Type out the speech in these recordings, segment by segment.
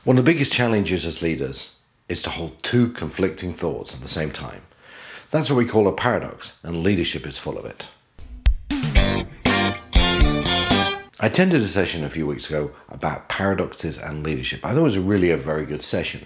One of the biggest challenges as leaders is to hold two conflicting thoughts at the same time. That's what we call a paradox, and leadership is full of it. I attended a session a few weeks ago about paradoxes and leadership. I thought it was really a very good session,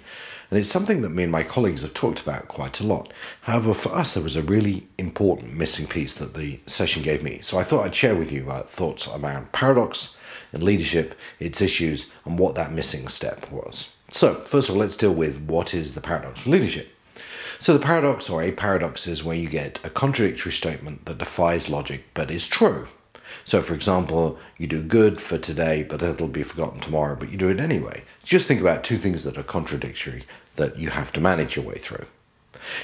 and it's something that me and my colleagues have talked about quite a lot. However, for us, there was a really important missing piece that the session gave me. So I thought I'd share with you thoughts around paradox and leadership, its issues, and what that missing step was. So, first of all, let's deal with what is the paradox of leadership. So the paradox, or a paradox, is where you get a contradictory statement that defies logic but is true. So, for example, you do good for today, but it'll be forgotten tomorrow, but you do it anyway. Just think about two things that are contradictory that you have to manage your way through.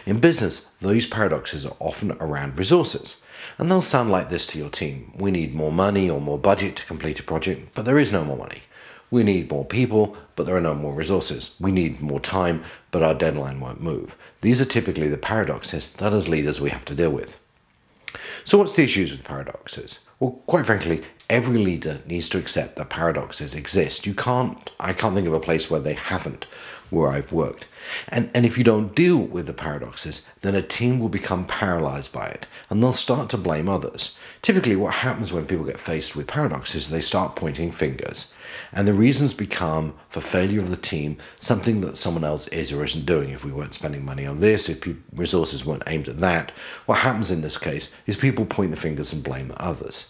In business, these paradoxes are often around resources, and they'll sound like this to your team. We need more money or more budget to complete a project, but there is no more money. We need more people, but there are no more resources. We need more time, but our deadline won't move. These are typically the paradoxes that as leaders we have to deal with. So what's the issues with paradoxes? Well, quite frankly, every leader needs to accept that paradoxes exist. I can't think of a place where they haven't, where I've worked. And if you don't deal with the paradoxes, then a team will become paralyzed by it, and they'll start to blame others. Typically, what happens when people get faced with paradoxes is they start pointing fingers, and the reasons become, for failure of the team, something that someone else is or isn't doing. If we weren't spending money on this, if resources weren't aimed at that, what happens in this case is people point the fingers and blame others.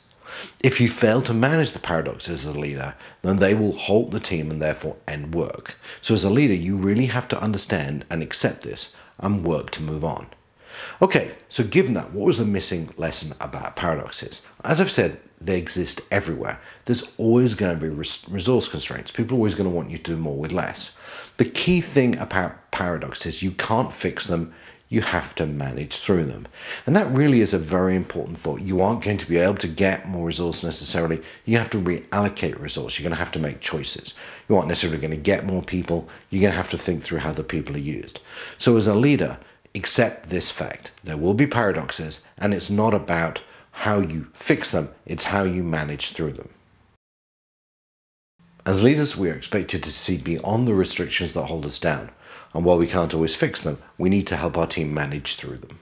If you fail to manage the paradoxes as a leader, then they will halt the team and therefore end work. So as a leader, you really have to understand and accept this and work to move on. Okay, so given that, what was the missing lesson about paradoxes? As I've said, they exist everywhere. There's always going to be resource constraints. People are always going to want you to do more with less. The key thing about paradoxes, you can't fix them. You have to manage through them. And that really is a very important thought. You aren't going to be able to get more resource necessarily. You have to reallocate resource. You're going to have to make choices. You aren't necessarily going to get more people. You're going to have to think through how the people are used. So as a leader, accept this fact. There will be paradoxes, and it's not about how you fix them. It's how you manage through them. As leaders, we are expected to see beyond the restrictions that hold us down. And while we can't always fix them, we need to help our team manage through them.